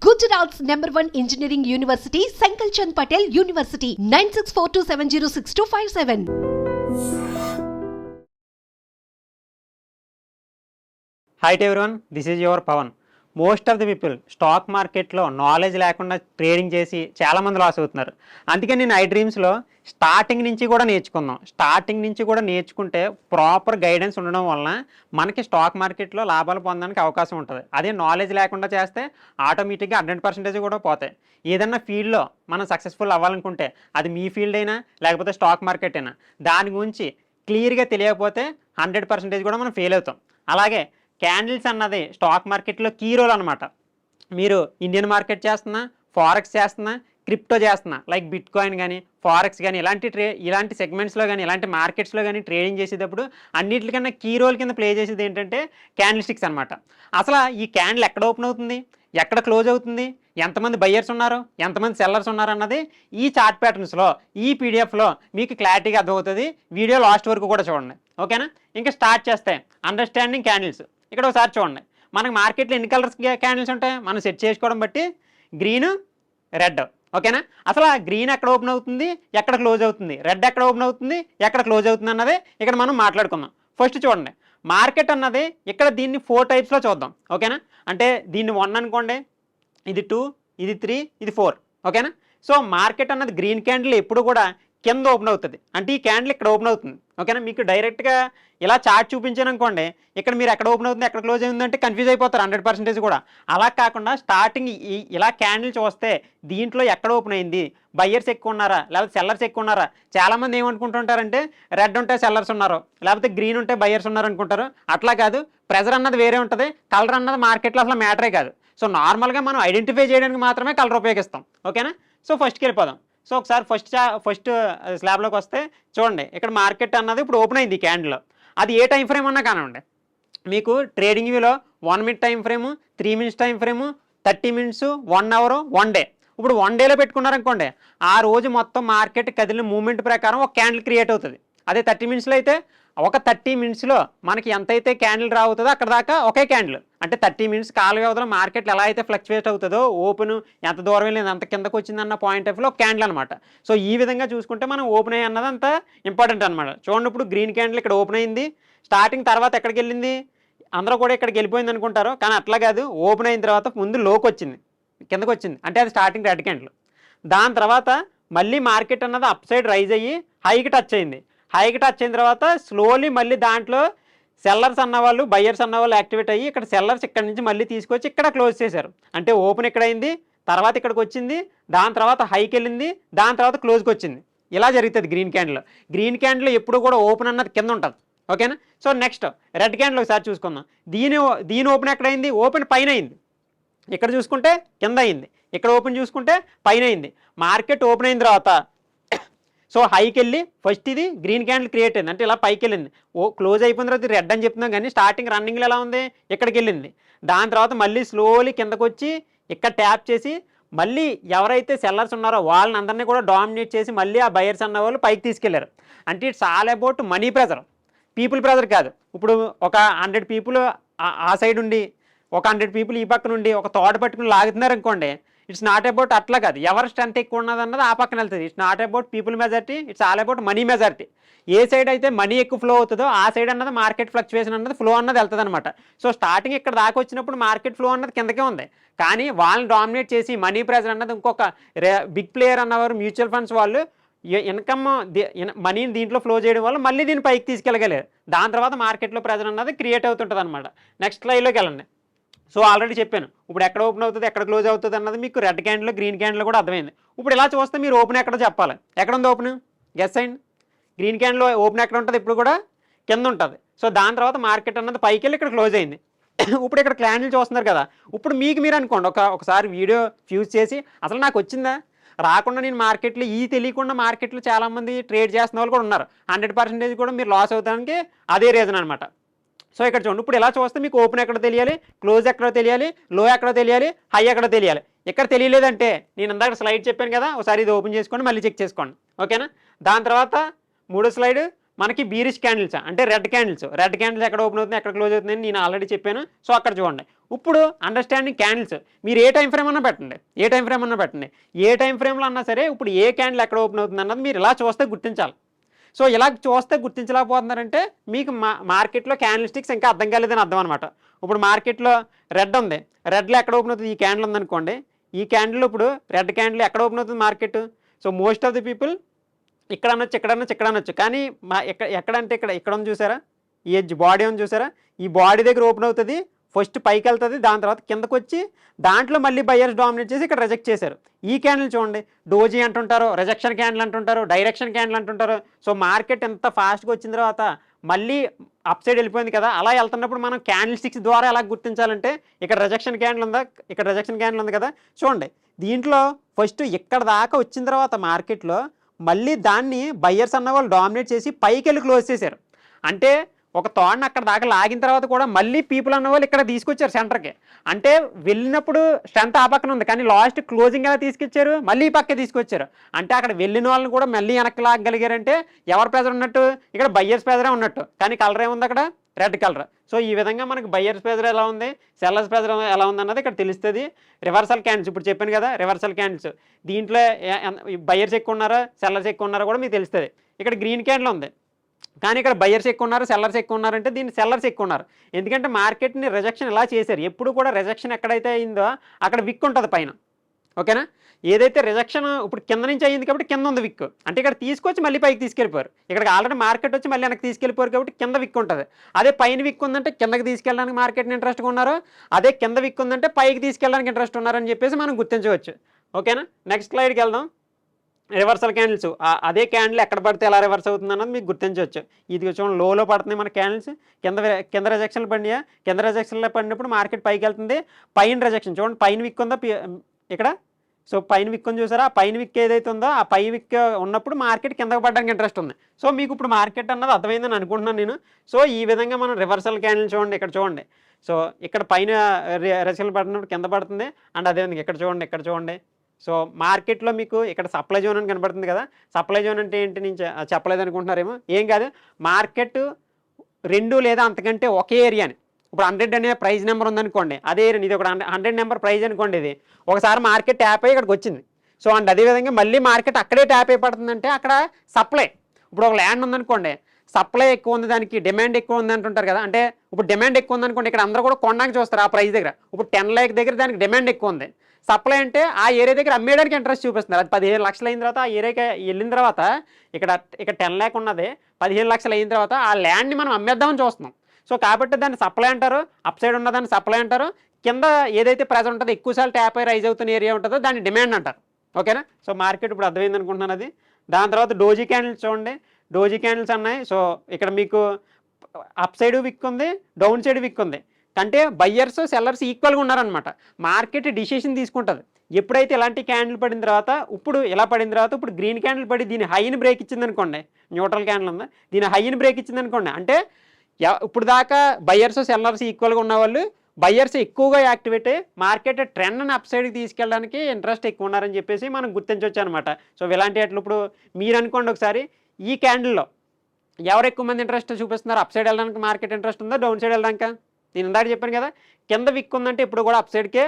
Gujarat's #1 engineering university, Sankalchand Patel University, 9642706257. Hi to everyone, this is your Pawan. Most of the people stock మార్కెట్లో knowledge లేకుండా trading చేసి చాలామంది loss అవుతున్నారు. అందుకని నేను iDreamsలో స్టార్టింగ్ నుంచి కూడా నేర్చుకుంటే ప్రాపర్ గైడెన్స్ ఉండడం వలన మనకి స్టాక్ మార్కెట్లో లాభాలు పొందడానికి అవకాశం ఉంటుంది. అదే నాలెడ్జ్ లేకుండా చేస్తే ఆటోమేటిక్గా 100% కూడా పోతాయి. ఏదన్నా ఫీల్డ్లో మనం సక్సెస్ఫుల్ అవ్వాలనుకుంటే అది మీ ఫీల్డ్ అయినా లేకపోతే స్టాక్ మార్కెట్ అయినా దాని గురించి క్లియర్గా తెలియకపోతే 100% కూడా మనం ఫెయిల్ అవుతాం. అలాగే క్యాండిల్స్ అన్నది స్టాక్ మార్కెట్లో కీ రోల్ అనమాట. మీరు ఇండియన్ మార్కెట్ చేస్తున్నా, ఫారెక్స్ చేస్తున్నా, క్రిప్టో చేస్తున్నా లైక్ బిట్ కాయిన్ కానీ ఫారెక్స్ కానీ ఇలాంటి సెగ్మెంట్స్లో కానీ ఇలాంటి మార్కెట్స్లో కానీ ట్రేడింగ్ చేసేటప్పుడు అన్నింటికన్నా కీ రోల్ కింద ప్లే చేసేది ఏంటంటే క్యాండిల్ స్టిక్స్ అనమాట. అసలు ఈ క్యాండిల్ ఎక్కడ ఓపెన్ అవుతుంది, ఎక్కడ క్లోజ్ అవుతుంది, ఎంతమంది బయ్యర్స్ ఉన్నారు, ఎంతమంది సెల్లర్స్ ఉన్నారు అన్నది ఈ చార్ట్ ప్యాటర్న్స్లో ఈ పీడిఎఫ్లో మీకు క్లారిటీగా అర్థమవుతుంది. వీడియో లాస్ట్ వరకు కూడా చూడండి, ఓకేనా? ఇంకా స్టార్ట్ చేస్తే అండర్స్టాండింగ్ క్యాండిల్స్. ఇక్కడ ఒకసారి చూడండి, మనకు మార్కెట్లో ఎన్ని కలర్స్ క్యాండిల్స్ ఉంటాయి మనం సెట్ చేసుకోవడం బట్టి గ్రీన్, రెడ్, ఓకేనా? అసలు ఆ గ్రీన్ ఎక్కడ ఓపెన్ అవుతుంది, ఎక్కడ క్లోజ్ అవుతుంది, రెడ్ ఎక్కడ ఓపెన్ అవుతుంది, ఎక్కడ క్లోజ్ అవుతుంది అన్నది ఇక్కడ మనం మాట్లాడుకుందాం. ఫస్ట్ చూడండి, మార్కెట్ అన్నది ఇక్కడ దీన్ని 4 టైప్స్లో చూద్దాం, ఓకేనా? అంటే దీన్ని 1 అనుకోండి, ఇది 2, ఇది 3, ఇది 4, ఓకేనా? సో మార్కెట్ అన్నది గ్రీన్ క్యాండిల్ ఎప్పుడు కూడా కింద ఓపెన్ అవుతుంది, అంటే ఈ క్యాండిల్ ఇక్కడ ఓపెన్ అవుతుంది, ఓకేనా? మీకు డైరెక్ట్గా ఇలా చార్ట్ చూపించాను అనుకోండి, ఇక్కడ మీరు ఎక్కడ ఓపెన్ అవుతుంది ఎక్కడ క్లోజ్ అయిందంటే కన్ఫ్యూజ్ అయిపోతారు 100% కూడా. అలా కాకుండా స్టార్టింగ్ ఇలా క్యాండిల్ చూస్తే దీంట్లో ఎక్కడ ఓపెన్ అయింది, బయ్యర్స్ ఎక్కువ ఉన్నారా లేకపోతే సెల్లర్స్ ఎక్కువ ఉన్నారా. చాలామంది ఏమనుకుంటుంటారంటే రెడ్ ఉంటే సెల్లర్స్ ఉన్నారు, లేకపోతే గ్రీన్ ఉంటే బయ్యర్స్ ఉన్నారు అనుకుంటారు. అట్లా కాదు, ప్రెజర్ అన్నది వేరే ఉంటుంది, కలర్ అన్నది మార్కెట్లో అసలు మ్యాటరే కాదు. సో నార్మల్గా మనం ఐడెంటిఫై చేయడానికి మాత్రమే కలర్ ఉపయోగిస్తాం, ఓకేనా? సో ఫస్ట్కి వెళ్ళిపోదాం. సో ఒకసారి ఫస్ట్ స్లాబ్లోకి వస్తే చూడండి, ఇక్కడ మార్కెట్ అన్నది ఇప్పుడు ఓపెన్ అయింది క్యాండిల్. అది ఏ టైం ఫ్రేమ్ అన్నా కానివ్వండి, మీకు ట్రేడింగ్ వ్యూలో 1 minute time frame, 3 minutes time frame, 30 minutes, 1 hour, 1 day. ఇప్పుడు 1 డేలో పెట్టుకున్నారనుకోండి, ఆ రోజు మొత్తం మార్కెట్ కదిలిన మూమెంట్ ప్రకారం ఒక క్యాండిల్ క్రియేట్ అవుతుంది. అదే 30 మినిట్స్లో అయితే ఒక 30 మినిట్స్లో మనకి ఎంతైతే క్యాండిల్ రావుతుందో అక్కడ దాకా ఒకే క్యాండిల్. అంటే 30 మినిట్స్ కాల వ్యవధిలో మార్కెట్ ఎలా అయితే ఫ్లక్చువేట్ అవుతుందో, ఓపెన్ ఎంత దూరం వెళ్ళింది ఎంత కిందకు వచ్చిందన్న పాయింట్ ఆఫ్ వ్యూలో క్యాండిల్ అనమాట. సో ఈ విధంగా చూసుకుంటే మనం ఓపెన్ అయ్యి అన్నది అంత ఇంపార్టెంట్ అనమాట. చూడండి, ఇప్పుడు గ్రీన్ క్యాండిల్ ఇక్కడ ఓపెన్ అయింది, స్టార్టింగ్ తర్వాత ఎక్కడికి వెళ్ళింది, అందరూ కూడా ఇక్కడికి వెళ్ళిపోయింది అనుకుంటారు, కానీ అట్లా కాదు. ఓపెన్ అయిన తర్వాత ముందు లోకి వచ్చింది, కిందకు వచ్చింది, అంటే అది స్టార్టింగ్ రెడ్ క్యాండిల్. దాని తర్వాత మళ్ళీ మార్కెట్ అన్నది అప్ సైడ్ రైజ్ అయ్యి హైకి టచ్ అయింది. హైకి టచ్ అయిన తర్వాత స్లోలీ మళ్ళీ దాంట్లో సెల్లర్స్ అన్నవాళ్ళు బయ్యర్స్ అన్నవాళ్ళు యాక్టివేట్ అయ్యి ఇక్కడ సెల్లర్స్ ఇక్కడ నుంచి మళ్ళీ తీసుకొచ్చి ఇక్కడ క్లోజ్ చేశారు. అంటే ఓపెన్ ఇక్కడ అయింది, తర్వాత ఇక్కడికి వచ్చింది, దాని తర్వాత హైకి వెళ్ళింది, దాని తర్వాత క్లోజ్కి వచ్చింది. ఇలా జరుగుతుంది గ్రీన్ క్యాండిల్. గ్రీన్ క్యాండిల్ ఎప్పుడు కూడా ఓపెన్ అన్నది కింద ఉంటుంది, ఓకేనా? సో నెక్స్ట్ రెడ్ క్యాండిల్ ఒకసారి చూసుకుందాం. దీని ఓపెన్ ఎక్కడైంది, ఓపెన్ పైన అయింది. ఇక్కడ చూసుకుంటే కింద అయింది, ఇక్కడ ఓపెన్ చూసుకుంటే పైన అయింది. మార్కెట్ ఓపెన్ అయిన తర్వాత సో హైకి వెళ్ళి ఫస్ట్ ఇది గ్రీన్ క్యాండిల్ క్రియేట్ అయింది, అంటే ఇలా పైకి వెళ్ళింది. క్లోజ్ అయిపోయిన తర్వాత రెడ్ అని చెప్తున్నాం, కానీ స్టార్టింగ్ రన్నింగ్లో ఎలా ఉంది, ఇక్కడికి వెళ్ళింది. దాని తర్వాత మళ్ళీ స్లోలీ కిందకు వచ్చి ఇక్కడ ట్యాప్ చేసి మళ్ళీ ఎవరైతే సెల్లర్స్ ఉన్నారో వాళ్ళని అందరినీ కూడా డామినేట్ చేసి మళ్ళీ ఆ బయర్స్ అన్న వాళ్ళు పైకి తీసుకెళ్లారు. అంటే it's all about money pressure, people pressure కాదు. ఇప్పుడు ఒక 100 పీపుల్ ఆ సైడ్ ఉండి ఒక 100 పీపుల్ ఈ పక్క నుండి ఒక తోట పట్టుకుని లాగుతున్నారు అనుకోండి, ఇట్స్ నాట్ అబౌట్ అట్లా కాదు. ఎవరి స్ట్రెంత్ ఎక్కువ ఉన్నది అన్నది ఆ పక్కన వెళ్తుంది. It's not about people majority, it's all about money majority. A side అయితే మనీ ఎక్కువ ఫ్లో అవుతుందో ఆ సైడ్ అన్నది మార్కెట్ ఫ్లక్చువేషన్ అన్నది ఫ్లో అన్నది వెళ్తుంది అనమాట. సో స్టార్టింగ్ ఇక్కడ దాకా వచ్చినప్పుడు మార్కెట్ ఫ్లో అన్నది కిందకే ఉంది, కానీ వాళ్ళని డామినేట్ చేసి మనీ ప్రెజర్ అన్నది ఇంకొక బిగ్ ప్లేయర్ అన్నవారు మ్యూచువల్ ఫండ్స్ వాళ్ళు ఇన్కమ్ మనీని దీంట్లో ఫ్లో చేయడం వల్ల మళ్ళీ దీన్ని పైకి తీసుకెళ్ళగలేరు. దాని తర్వాత మార్కెట్లో ప్రెజర్ అన్నది క్రియేట్ అవుతుంటుంది అనమాట. నెక్స్ట్ లైవ్లోకి వెళ్ళండి. సో ఆల్రెడీ చెప్పాను, ఇప్పుడు ఎక్కడ ఓపెన్ అవుతుంది ఎక్కడ క్లోజ్ అవుతుంది అన్నది మీకు రెడ్ క్యాండిల్ గ్రీన్ క్యాండిల్ కూడా అర్థమైంది. ఇప్పుడు ఇలా చూస్తే మీరు ఓపెన్ ఎక్కడ చెప్పాలి, ఎక్కడ ఉంది ఓపెన్ గెస్ అయ్యండి. గ్రీన్ క్యాండిల్ ఓపెన్ ఎక్కడ ఉంటుంది, ఇప్పుడు కూడా కింద ఉంటుంది. సో దాని తర్వాత మార్కెట్ అన్నది పైకి వెళ్ళి ఇక్కడ క్లోజ్ అయింది. ఇప్పుడు ఇక్కడ క్యాండిల్ చూస్తున్నారు కదా, ఇప్పుడు మీకు మీరు అనుకోండి, ఒకసారి వీడియో ఫ్యూజ్ చేసి అసలు నాకు వచ్చిందా రాకుండా నేను మార్కెట్లో తెలియకుండా మార్కెట్లో చాలామంది ట్రేడ్ చేస్తున్న వాళ్ళు కూడా ఉన్నారు. 100% కూడా మీరు లాస్ అవుతానికి అదే రీజన్ అనమాట. సో ఇక్కడ చూడండి, ఇప్పుడు ఇలా చూస్తే మీకు ఓపెన్ ఎక్కడో తెలియాలి, క్లోజ్ ఎక్కడో తెలియాలి, లో ఎక్కడో తెలియాలి, హై ఎక్కడో తెలియాలి. ఎక్కడ తెలియలేదంటే నేను ఇందాక స్లైడ్ చెప్పాను కదా, ఒకసారి ఇది ఓపెన్ చేసుకోండి మళ్ళీ చెక్ చేసుకోండి, ఓకేనా? దాని తర్వాత మూడో స్లైడ్ మనకి బీరిష్ క్యాండిల్స్, అంటే రెడ్ క్యాండిల్స్ ఎక్కడ ఓపెన్ అవుతుంది ఎక్కడ క్లోజ్ అవుతుంది అని నేను ఆల్రెడీ చెప్పాను. సో అక్కడ చూడండి, ఇప్పుడు అండర్స్టాండింగ్ క్యాండిల్స్ మీరు ఏ టైం ఫ్రేమ్ అన్నా పెట్టండి, ఏ టైం ఫ్రేమ్లో అన్నా సరే ఇప్పుడు ఏ క్యాండిల్ ఎక్కడ ఓపెన్ అవుతుంది అన్నది మీరు ఇలా చూస్తే గుర్తించాలి. సో ఇలా చూస్తే గుర్తించలేకపోతున్నారంటే మీకు మార్కెట్లో క్యాండిల్ స్టిక్స్ ఇంకా అర్థం కాలేదని అర్థం అనమాట. ఇప్పుడు మార్కెట్లో రెడ్ ఉంది, రెడ్లో ఎక్కడ ఓపెన్ అవుతుంది, ఈ క్యాండిల్ ఉందనుకోండి, ఈ క్యాండిల్ ఇప్పుడు రెడ్ క్యాండిల్ ఎక్కడ ఓపెన్ అవుతుంది market. So most of the people ఇక్కడ అనొచ్చు, కానీ ఎక్కడంటే ఇక్కడ ఉంది చూసారా, ఈ ఎడ్జ్ బాడీ ఉంది చూసారా, ఈ బాడీ దగ్గర ఓపెన్ అవుతుంది, ఫస్ట్ పైకి వెళ్తుంది, దాని తర్వాత కిందకు వచ్చి దాంట్లో మళ్ళీ బయ్యర్స్ డామినేట్ చేసి ఇక్కడ రిజెక్ట్ చేశారు. ఈ క్యాండిల్ చూడండి, డోజీ అంటుంటారు, రిజెక్షన్ క్యాండిల్ అంటుంటారు, డైరెక్షన్ క్యాండిల్ అంటుంటారు. సో మార్కెట్ ఎంత ఫాస్ట్గా వచ్చిన తర్వాత మళ్ళీ అప్ సైడ్ వెళ్ళిపోయింది కదా, అలా వెళ్తున్నప్పుడు మనం క్యాండిల్ స్టిక్స్ ద్వారా ఎలా గుర్తించాలంటే ఇక్కడ రిజెక్షన్ క్యాండిల్ ఉంది కదా, చూడండి దీంట్లో ఫస్ట్ ఇక్కడ దాకా వచ్చిన తర్వాత మార్కెట్లో మళ్ళీ దాన్ని బయ్యర్స్ అన్న వాళ్ళు డామినేట్ చేసి పైకి వెళ్ళి క్లోజ్ చేశారు. అంటే ఒక థాట్ని అక్కడ దాకా లాగిన తర్వాత కూడా మళ్ళీ పీపుల్ అన్న వాళ్ళు ఇక్కడ తీసుకొచ్చారు సెంటర్కి. అంటే వెళ్ళినప్పుడు స్ట్రెంత్ ఆ పక్కన ఉంది, కానీ లాస్ట్ క్లోజింగ్ ఎలా తీసుకొచ్చారు, మళ్ళీ ఈ పక్కే తీసుకొచ్చారు. అంటే అక్కడ వెళ్ళిన వాళ్ళని కూడా మళ్ళీ వెనక్కి లాగగలిగారంటే ఎవరు ప్రెజర్ ఉన్నట్టు, ఇక్కడ బయ్యర్స్ ప్రెజరే ఉన్నట్టు, కానీ కలర్ ఏముంది అక్కడ, రెడ్ కలర్. సో ఈ విధంగా మనకు బయ్యర్స్ ప్రెజర్ ఎలా ఉంది, సెల్లర్స్ ప్రెజర్ ఎలా ఉంది అన్నది ఇక్కడ తెలుస్తుంది. రివర్సల్ క్యాండిల్స్ ఇప్పుడు చెప్పాను కదా, రివర్సల్ క్యాండిల్స్ దీంట్లో బయ్యర్స్ ఎక్కువ ఉన్నారా, సెల్లర్స్ ఎక్కువ ఉన్నారా కూడా మీకు తెలుస్తుంది. ఇక్కడ గ్రీన్ క్యాండిల్ ఉంది, కానీ ఇక్కడ బయ్యర్స్ ఎక్కువ ఉన్నారు, సెల్లర్స్ ఎక్కువ ఉన్నారంటే దీన్ని సెల్లర్స్ ఎక్కువ ఉన్నారు. ఎందుకంటే మార్కెట్ని రిజెక్షన్ ఎలా చేశారు, ఎప్పుడు కూడా రిజెక్షన్ ఎక్కడైతే అయిందో అక్కడ విక్ ఉంటుంది పైన, ఓకేనా. ఏదైతే రిజెక్షన్ ఇప్పుడు కింద నుంచి అయ్యింది కాబట్టి కింద ఉంది విక్, అంటే ఇక్కడ తీసుకొచ్చి మళ్ళీ పైకి తీసుకెళ్ళిపోయారు. ఇక్కడికి ఆల్రెడీ మార్కెట్ వచ్చి మళ్ళీ వెనక్కి తీసుకెళ్ళిపోయారు కాబట్టి కింద విక్ ఉంటుంది. అదే పైన విక్ ఉందంటే కిందకి తీసుకెళ్ళడానికి మార్కెట్ని ఇంట్రెస్ట్గా ఉన్నారు, అదే కింద విక్ ఉందంటే పైకి తీసుకెళ్ళడానికి ఇంట్రెస్ట్ ఉన్నారని చెప్పేసి మనం గుర్తించవచ్చు, ఓకేనా. నెక్స్ట్ స్లైడ్కి వెళ్దాం. రివర్సల్ క్యాండిల్స్, అదే క్యాండిల్ ఎక్కడ పడితే ఎలా రివర్స్ అవుతుంది అన్నది మీకు గుర్తించవచ్చు. ఇది చూడండి, లోలో పడుతున్నాయి మన క్యాండిల్స్, కింద రిజెక్షన్లు పడినాయా, కింద రిజెక్షన్లో పడినప్పుడు మార్కెట్ పైకి వెళ్తుంది. పైన రిజెక్షన్ చూడండి, పైన విక్ ఉందా ఇక్కడ, సో పైన విక్ ఉంది చూసారా, ఆ పైన విక్ ఏదైతే ఉందో ఆ పై విక్ ఉన్నప్పుడు మార్కెట్ కిందకు పడడానికి ఇంట్రెస్ట్ ఉంది. సో మీకు ఇప్పుడు మార్కెట్ అన్నది అర్థమైందని అనుకుంటున్నాను నేను. సో ఈ విధంగా మనం రివర్సల్ క్యాండిల్ చూడండి, ఇక్కడ చూడండి, సో ఇక్కడ పైన రిజెక్షన్ పడినప్పుడు కింద పడుతుంది, అండ్ అదేవిధంగా ఇక్కడ చూడండి. సో మార్కెట్లో మీకు ఇక్కడ సప్లై జోన్ అని కనబడుతుంది కదా, సప్లై జోన్ అంటే ఏంటి నేను చెప్పలేదు అనుకుంటున్నారేమో, ఏం కాదు, మార్కెట్ 2 లేదా అంతకంటే ఒకే ఏరియాని, ఇప్పుడు 100 అనే ప్రైజ్ నెంబర్ ఉందనుకోండి, అదే ఏరియా ఇది ఒక 100 నెంబర్ ప్రైజ్ అనుకోండి, ఇది ఒకసారి మార్కెట్ ట్యాప్ అయ్యి ఇక్కడికి వచ్చింది. సో అండ్ అదేవిధంగా మళ్ళీ మార్కెట్ అక్కడే ట్యాప్ అయిపోతుందంటే అక్కడ సప్లై, ఇప్పుడు ఒక ల్యాండ్ ఉందనుకోండి, సప్లై ఎక్కువ ఉంది, దానికి డిమాండ్ ఎక్కువ ఉంది అంటుంటారు కదా, అంటే ఇప్పుడు డిమాండ్ ఎక్కువ ఉందనుకోండి, ఇక్కడ అందరూ కూడా కొనడానికి చూస్తారు ఆ ప్రైస్ దగ్గర, ఇప్పుడు 10 లక్షల దగ్గర దానికి డిమాండ్ ఎక్కువ ఉంది, సప్లై అంటే ఆ ఏరియా దగ్గర అమ్మేయడానికి ఇంట్రెస్ట్ చూపిస్తున్నారు. అది 15 లక్షలు అయిన తర్వాత ఆ ఏరియాకి వెళ్ళిన తర్వాత ఇక్కడ 10 లక్షలు ఉన్నది 15 లక్షలు అయిన తర్వాత ఆ ల్యాండ్ని మనం అమ్మేద్దామని చూస్తున్నాం. సో కాబట్టి దాన్ని సప్లై అంటారు, అప్ సైడ్ ఉన్నదాన్ని సప్లై అంటారు, కింద ఏదైతే ప్రెజర్ ఉంటుందో ఎక్కువసార్లు ట్యాప్ అయి రైజ్ అవుతున్న ఏరియా ఉంటుందో దాన్ని డిమాండ్ అంటారు, ఓకేనా. సో మార్కెట్ ఇప్పుడు అర్థమైంది అనుకుంటున్నాను అది. దాని తర్వాత డోజీ క్యాండిల్స్ చూడండి, డోజీ క్యాండిల్స్ అన్నాయి. సో ఇక్కడ మీకు అప్ సైడ్ విక్ ఉంది, డౌన్ సైడ్ విక్ ఉంది, అంటే బయ్యర్స్ సెల్లర్స్ ఈక్వల్గా ఉన్నారనమాట. మార్కెట్ డిసిషన్ తీసుకుంటుంది ఎప్పుడైతే ఇలాంటి క్యాండిల్ పడిన తర్వాత. ఇప్పుడు ఇలా పడిన తర్వాత ఇప్పుడు గ్రీన్ క్యాండిల్ పడి దీని హైని బ్రేక్ ఇచ్చింది అనుకోండి, న్యూట్రల్ క్యాండిల్ ఉంది, దీని హైని బ్రేక్ ఇచ్చింది అనుకోండి, అంటే ఇప్పుడు దాకా బయ్యర్స్ సెల్లర్స్ ఈక్వల్గా ఉన్న వాళ్ళు బయ్యర్స్ ఎక్కువగా యాక్టివేట్ అయ్యి మార్కెట్ ట్రెండ్ని అప్ సైడ్కి తీసుకెళ్ళడానికి ఇంట్రెస్ట్ ఎక్కువ ఉన్నారని చెప్పేసి మనం గుర్తించవచ్చు అనమాట. సో ఇలాంటి వాటిలో ఇప్పుడు మీరు అనుకోండి ఒకసారి, ఈ క్యాండిల్లో ఎవరు ఎక్కువ మంది ఇంట్రెస్ట్ చూపిస్తున్నారు, అప్ సైడ్ వెళ్ళడానికి మార్కెట్ ఇంట్రెస్ట్ ఉందా, డౌన్ సైడ్ వెళ్ళడానికి. నేను ఇందాక చెప్పాను కదా, కింద విక్ ఉందంటే ఇప్పుడు కూడా అప్ సైడ్కే,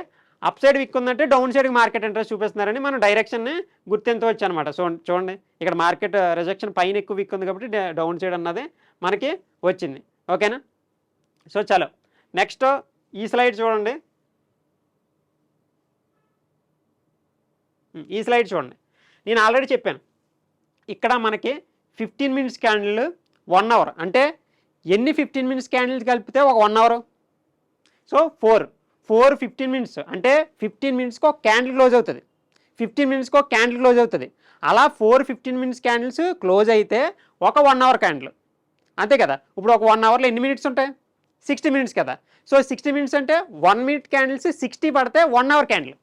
అప్ సైడ్ విక్ ఉందంటే డౌన్ సైడ్కి మార్కెట్ ఇంట్రెస్ట్ చూపిస్తున్నారని మనం డైరెక్షన్ని గుర్తించవచ్చు అనమాట. సో చూడండి, ఇక్కడ మార్కెట్ రిజెక్షన్ పైన ఎక్కువ విక్ ఉంది కాబట్టి డౌన్ సైడ్ అన్నది మనకి వచ్చింది, ఓకేనా. సో చలో నెక్స్ట్ ఈ స్లైడ్ చూడండి, ఈ స్లైడ్ చూడండి. నేను ఆల్రెడీ చెప్పాను ఇక్కడ మనకి 15 మినిట్స్ క్యాండిల్ 1 అవర్, అంటే ఎన్ని 15 మినిట్స్ క్యాండిల్స్ కలిపితే ఒక 1 అవర్. సో 4 15 మినిట్స్ అంటే 15 మినిట్స్కి ఒక క్యాండిల్ క్లోజ్ అవుతుంది, 15 మినిట్స్కి ఒక క్యాండిల్ క్లోజ్ అవుతుంది. అలా 15 మినిట్స్ క్యాండిల్స్ క్లోజ్ అయితే ఒక 1 అవర్ క్యాండిల్, అంతే కదా. ఇప్పుడు ఒక 1 అవర్లో ఎన్ని మినిట్స్ ఉంటాయి, 60 మినిట్స్ కదా. సో 60 మినిట్స్ అంటే 1 మినిట్ క్యాండిల్స్ 60 పడితే 1 అవర్ క్యాండిల్.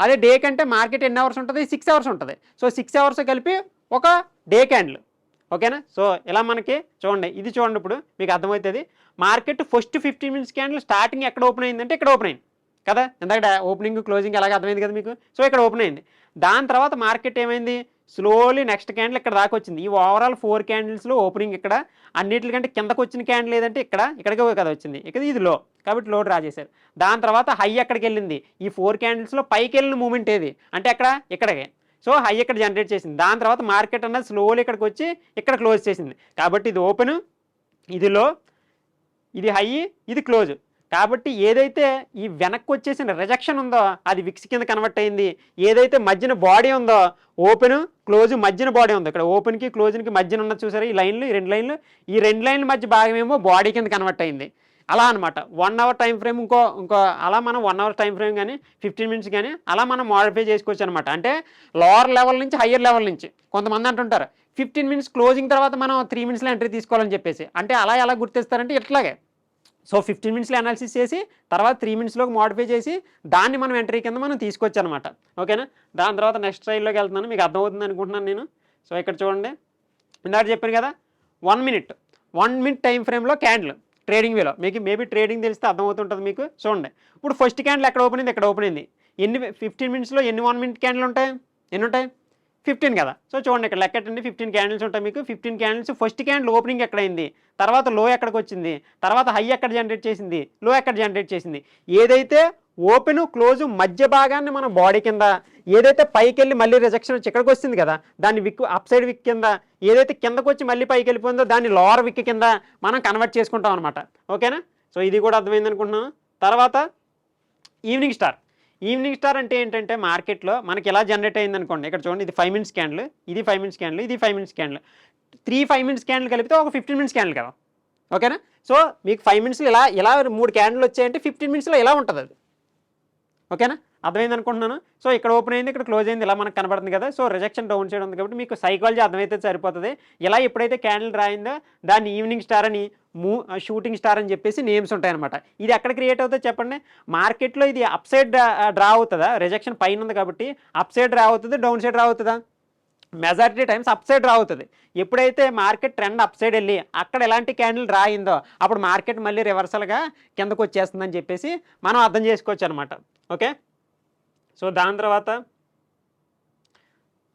అదే డే కంటే మార్కెట్ ఎన్ని అవర్స్ ఉంటుంది, 6 అవర్స్ ఉంటుంది. సో 6 అవర్స్ కలిపి ఒక డే క్యాండిల్, ఓకేనా. సో ఇలా మనకి చూడండి, ఇది చూడండి, ఇప్పుడు మీకు అర్థమవుతుంది. Market first 15 minutes candle starting ఎక్కడ ఓపెన్ అయిందంటే ఇక్కడ ఓపెన్ అయింది కదా, ఎందుకంటే ఓపెనింగ్ క్లోజింగ్ ఎలాగ అర్థమైంది కదా మీకు. సో ఇక్కడ ఓపెన్ అయింది, దాని తర్వాత మార్కెట్ ఏమైంది, స్లోలీ నెక్స్ట్ క్యాండిల్ ఇక్కడ దాకా వచ్చింది. ఈ ఓవరాల్ 4 క్యాండిల్స్లో ఓపెనింగ్ ఇక్కడ అన్నిటికంటే కిందకు వచ్చిన క్యాండిల్ ఏదంటే ఇక్కడికే కదా వచ్చింది. ఇక్కడ ఇది లో, కాబట్టి లో డ్రా చేశారు. దాని తర్వాత హై ఎక్కడికి వెళ్ళింది, ఈ 4 క్యాండిల్స్లో పైకి వెళ్ళిన మూమెంట్ ఏది అంటే ఇక్కడికే. సో హై ఇక్కడ జనరేట్ చేసింది. దాని తర్వాత మార్కెట్ అన్నది స్లోలీ ఇక్కడికి వచ్చి ఇక్కడ క్లోజ్ చేసింది. కాబట్టి ఇది ఓపెన్, ఇది లో, ఇది హై, ఇది క్లోజ్. కాబట్టి ఏదైతే ఈ వెనక్కి వచ్చేసిన రిజెక్షన్ ఉందో అది విక్స్ కింద కన్వర్ట్ అయింది. ఏదైతే మధ్యన బాడీ ఉందో ఓపెన్ క్లోజ్ మధ్యన బాడీ ఉంది, ఇక్కడ ఓపెన్కి క్లోజ్కి మధ్యన ఉన్నది చూసారా ఈ లైన్లు, ఈ రెండు లైన్ల మధ్య భాగమేమో బాడీ కింద కన్వర్ట్ అయింది. అలా అనమాట 1 అవర్ టైం ఫ్రేమ్ ఇంకో అలా మనం 1 అవర్ టైం ఫ్రేమ్ కానీ 15 మినిట్స్ కానీ అలా మనం మోడిఫై చేసుకోవచ్చు అనమాట. అంటే లోవర్ లెవెల్ నుంచి హయ్యర్ లెవెల్ నుంచి కొంతమంది అంటుంటారు 15 మినిట్స్ క్లోజింగ్ తర్వాత మనం 3 మినిట్స్లో ఎంట్రీ తీసుకోవాలని చెప్పేసి. అంటే అలా ఎలా గుర్తిస్తారంటే ఇట్లాగే. సో 15 మినిట్స్లో అనాలిసిస్ చేసి తర్వాత 3 మినిట్స్లోకి మోడిఫై చేసి దాన్ని మనం ఎంట్రీ కింద మనం తీసుకోవచ్చు అనమాట. ఓకేనా. దాని తర్వాత నెక్స్ట్ ట్రైల్లోకి వెళ్తున్నాను, మీకు అర్థమవుతుంది అనుకుంటున్నాను నేను. సో ఇక్కడ చూడండి, ఇందాక చెప్పాను కదా 1 మినిట్ టైం ఫ్రేమ్లో క్యాండిల్ ట్రేడింగ్ వేలో మీకు మేబీ ట్రేడింగ్ తెలిస్తే అర్థమవుతుంటుంది మీకు. చూడండి ఇప్పుడు ఫస్ట్ క్యాండిల్ ఎక్కడ ఓపెన్ అయింది, ఇక్కడ ఓపెన్ అయింది. 15 మినిట్స్లో ఎన్ని 1 మినిట్ క్యాండిల్ ఉంటాయి, ఎన్ని ఉంటాయి 15 కదా. సో చూడండి ఇక్కడ లెక్కటండి 15 క్యాండిల్స్ ఉంటాయి మీకు. 15 క్యాండిల్స్ ఫస్ట్ క్యాండిల్ ఓపెనింగ్ ఎక్కడైంది, తర్వాత లో ఎక్కడికి వచ్చింది, తర్వాత హై ఎక్కడ జనరేట్ చేసింది, లో ఎక్కడ జనరేట్ చేసింది. ఏదైతే ఓపెన్ క్లోజ్ మధ్య భాగాన్ని మనం బాడీ కింద, ఏదైతే పైకి వెళ్ళి మళ్ళీ రిజెక్షన్ వచ్చి ఇక్కడికి వస్తుంది కదా దాన్ని విక్ అప్ సైడ్ విక్ కింద, ఏదైతే కిందకు వచ్చి మళ్ళీ పైకి వెళ్ళిపోయిందో దాన్ని లోవర్ విక్ కింద మనం కన్వర్ట్ చేసుకుంటాం అనమాట. ఓకేనా. సో ఇది కూడా అర్థమైంది అనుకుంటున్నాను. తర్వాత ఈవినింగ్ స్టార్ అంటే ఏంటంటే మార్కెట్లో మనకి ఎలా జనరేట్ అయింది అనుకోండి. ఇక్కడ చూడండి ఇది 5 మినిట్స్ క్యాండిల్, ఇది 5 మినిట్స్ క్యాండిల్, ఇది 5 మినిట్స్ క్యాండిల్, 5 మినిట్స్ క్యాండిల్ కలిపితే ఒక 15 మినిట్స్ క్యాండిల్ కదా. ఓకేనా. సో మీకు 5 మినిట్స్లో ఇలా 3 క్యాండిల్ వచ్చాయంటే 15 మినిట్స్లో ఎలా ఉంటుంది అది. ఓకేనా, అర్థమైంది అనుకుంటున్నాను. సో ఇక్కడ ఓపెన్ అయింది, ఇక్కడ క్లోజ్ అయింది, ఇలా మనకు కనబడుతుంది కదా. సో రిజెక్షన్ డౌన్ సైడ్ ఉంది కాబట్టి మీకు సైకాలజీ అర్థమైతే సరిపోతుంది. ఇలా ఎప్పుడైతే క్యాండిల్ రాయిందో దాన్ని ఈవినింగ్ స్టార్ అని, షూటింగ్ స్టార్ అని చెప్పేసి నేమ్స్ ఉంటాయన్నమాట. ఇది ఎక్కడ క్రియేట్ అవుతుందో చెప్పండి. మార్కెట్లో ఇది అప్ సైడ్ డ్రా అవుతుందా, రిజెక్షన్ పైన ఉంది కాబట్టి అప్ సైడ్ డ్రా అవుతుంది, డౌన్ సైడ్ డ్రా అవుతుందా, majority times up side draw అవుతుంది. ఎప్పుడైతే మార్కెట్ ట్రెండ్ అప్ సైడ్ వెళ్ళి అక్కడ ఎలాంటి క్యాండిల్ డ్రా అయిందో అప్పుడు మార్కెట్ మళ్ళీ రివర్సల్గా కిందకు వచ్చేస్తుందని చెప్పేసి మనం అర్థం చేసుకోవచ్చు అనమాట. ఓకే. సో దాని తర్వాత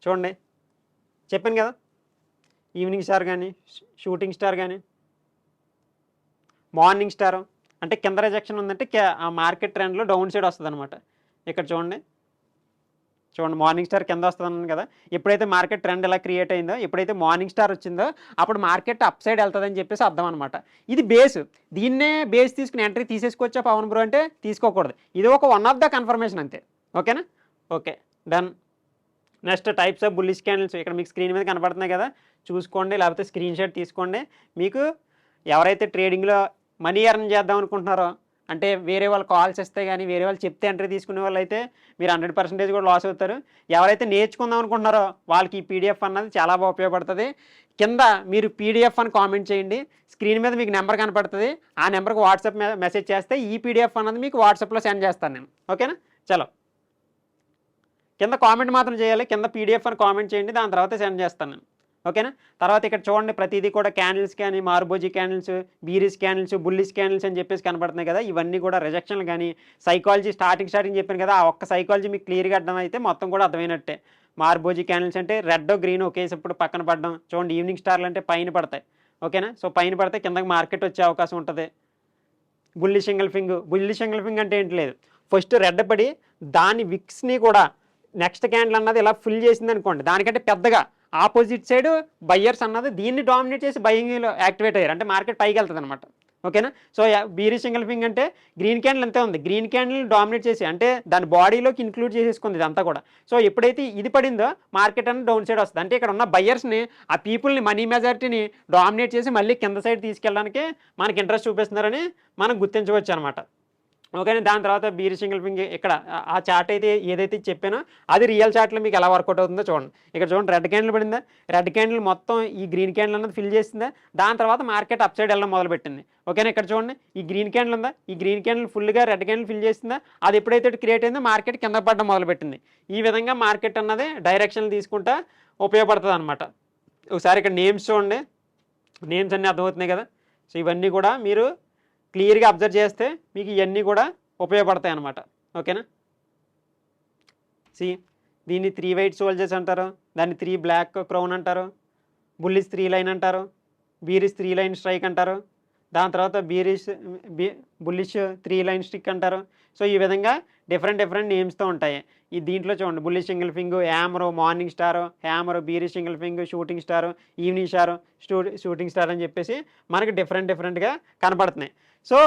చూడండి చెప్పాను కదా ఈవినింగ్ స్టార్ కానీ, షూటింగ్ స్టార్ కానీ, మార్నింగ్ స్టార్ అంటే కింద రిజెక్షన్ ఉందంటే ఆ మార్కెట్ ట్రెండ్లో డౌన్ సైడ్ వస్తుంది అనమాట. ఇక్కడ చూడండి మార్నింగ్ స్టార్ కింద వస్తుంది కదా. ఎప్పుడైతే మార్కెట్ ట్రెండ్ ఎలా క్రియేట్ అయిందో, ఎప్పుడైతే మార్నింగ్ స్టార్ వచ్చిందో అప్పుడు మార్కెట్ అప్ సైడ్ వెళ్తుందని చెప్పేసి అర్థం అనమాట. ఇది బేస్, దీన్నే బేస్ తీసుకుని ఎంట్రీ తీసేసుకోవచ్చా పవన్ బ్రో అంటే తీసుకోకూడదు. ఇది ఒక వన్ ఆఫ్ ద కన్ఫర్మేషన్ అంతే. ఓకేనా. Okay done. Next types of bullish candles ఇక్కడ మీకు స్క్రీన్ మీద కనపడుతున్నాయి కదా, చూసుకోండి, లేకపోతే స్క్రీన్ షాట్ తీసుకోండి. మీకు ఎవరైతే ట్రేడింగ్లో మనీ ఎర్న్ చేద్దాం అనుకుంటున్నారో, అంటే వేరే వాళ్ళు కాల్స్ ఇస్తే కానీ వేరే వాళ్ళు చెప్తే ఎంట్రీ తీసుకునే వాళ్ళు అయితే మీరు 100% కూడా లాస్ అవుతారు. ఎవరైతే నేర్చుకుందాం అనుకుంటున్నారో వాళ్ళకి ఈ పీడిఎఫ్ అన్నది చాలా బాగా ఉపయోగపడుతుంది. కింద మీరు పీడిఎఫ్ అని కామెంట్ చేయండి, స్క్రీన్ మీద మీకు నెంబర్ కనపడుతుంది, ఆ నెంబర్కి వాట్సాప్ మెసేజ్ చేస్తే ఈ పీడిఎఫ్ అన్నది మీకు వాట్సాప్లో సెండ్ చేస్తాను నేను. ఓకేనా. చలో కింద కామెంట్ మాత్రం చేయాలి, కింద పీడిఎఫ్ అని కామెంట్ చేయండి, దాని తర్వాత సెండ్ చేస్తాను నేను. ఓకేనా. తర్వాత ఇక్కడ చూడండి ప్రతిదీ కూడా క్యాండిల్స్ కానీ, మార్బోజీ క్యాండిల్స్, బీరిస్ క్యాండిల్స్, బుల్లిష్ క్యాండిల్స్ అని చెప్పేసి కనబడుతున్నాయి కదా. ఇవన్నీ కూడా రిజెక్షన్లు కానీ సైకాలజీ స్టార్టింగ్ చెప్పాను కదా, ఆ ఒక్క సైకాలజీ మీకు క్లియర్గా అర్థమైతే మొత్తం కూడా అర్థమైనట్టే. మార్బోజీ క్యాండిల్స్ అంటే రెడ్ గ్రీన్ ఒకేసప్పుడు పక్కన పడడం. చూడండి ఈవినింగ్ స్టార్లు అంటే పైన పడతాయి. ఓకేనా. సో పైన పడితే కిందకి మార్కెట్ వచ్చే అవకాశం ఉంటుంది. బుల్లిష్ ఎంగల్ఫింగ్ అంటే ఏంటి లేదు, ఫస్ట్ రెడ్ పడి దాని విక్స్ని కూడా నెక్స్ట్ క్యాండిల్ అన్నది ఇలా ఫుల్ చేసింది అనుకోండి, దానికంటే పెద్దగా ఆపోజిట్ సైడ్ బయ్యర్స్ అన్నది దీన్ని డామినేట్ చేసి బయింగ్లో యాక్టివేట్ అయ్యారు అంటే మార్కెట్ పైకి వెళ్తుంది అనమాట. ఓకేనా. సో బీరిష్ ఎంగల్ఫింగ్ అంటే గ్రీన్ క్యాండిల్ అంతే ఉంది, గ్రీన్ క్యాండిల్ డామినేట్ చేసి అంటే దాని బాడీలోకి ఇంక్లూడ్ చేసేసుకుంది ఇదంతా కూడా. సో ఎప్పుడైతే ఇది పడిందో మార్కెట్ అనేది డౌన్ సైడ్ వస్తుంది. అంటే ఇక్కడ ఉన్న బయ్యర్స్ని, ఆ పీపుల్ని, మనీ మెజారిటీని డామినేట్ చేసి మళ్ళీ కింద సైడ్ తీసుకెళ్ళడానికి మనకి ఇంట్రెస్ట్ చూపిస్తున్నారని మనం గుర్తించవచ్చు అనమాట. ఓకేనా. దాని తర్వాత బీరిష్ ఎంగల్ఫింగ్ ఇక్కడ ఆ చార్ట్ అయితే ఏదైతే చెప్పానో అది రియల్ చార్ట్లో మీకు ఎలా వర్కౌట్ అవుతుందో చూడండి. ఇక్కడ చూడండి రెడ్ క్యాండిల్ పడిందా, రెడ్ క్యాండిల్ మొత్తం ఈ గ్రీన్ క్యాండిల్ అన్నది ఫిల్ చేసిందా, దాని తర్వాత మార్కెట్ అప్ సైడ్ వెళ్ళడం మొదలుపెట్టింది. ఓకేనా. ఇక్కడ చూడండి ఈ గ్రీన్ క్యాండిల్ ఉందా, ఈ గ్రీన్ క్యాండిల్ ఫుల్గా రెడ్ క్యాండిల్ ఫిల్ చేసిందా, అది ఎప్పుడైతే క్రియేట్ అయిందో మార్కెట్ కింద పడడం మొదలుపెట్టింది. ఈ విధంగా మార్కెట్ అన్నది డైరెక్షన్ తీసుకుంటా ఉపయోగపడుతుంది అనమాట. ఒకసారి ఇక్కడ నేమ్స్ చూడండి, నేమ్స్ అన్నీ అర్థమవుతున్నాయి కదా. సో ఇవన్నీ కూడా మీరు క్లియర్గా అబ్జర్వ్ చేస్తే మీకు ఇవన్నీ కూడా ఉపయోగపడతాయి అన్నమాట. ఓకేనా. దీన్ని 3 వైట్ సోల్జర్స్ అంటారు, దాన్ని 3 బ్లాక్ క్రౌన్ అంటారు, బుల్లిష్ 3 లైన్ అంటారు, బీరిష్ 3 లైన్ స్ట్రైక్ అంటారు, దాని తర్వాత బుల్లిష్ 3 లైన్ స్టిక్ అంటారు. సో ఈ విధంగా డిఫరెంట్ నేమ్స్తో ఉంటాయి. ఈ దీంట్లో చూడండి బుల్లిష్ సింగిల్ ఫింగ్, hammer, morning star, hammer, bearish single ఫింగ్, shooting star, evening star, shooting star అని చెప్పేసి మనకి డిఫరెంట్గా కనపడుతున్నాయి. సో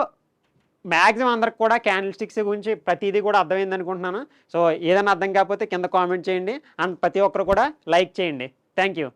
మ్యాక్సిమం అందరికి కూడా క్యాండిల్ స్టిక్స్ గురించి ప్రతిదీ కూడా అర్థమైంది అనుకుంటున్నాను. సో ఏదైనా అర్థం కాకపోతే కింద కామెంట్ చేయండి అండ్ ప్రతి ఒక్కరు కూడా లైక్ చేయండి. Thank you.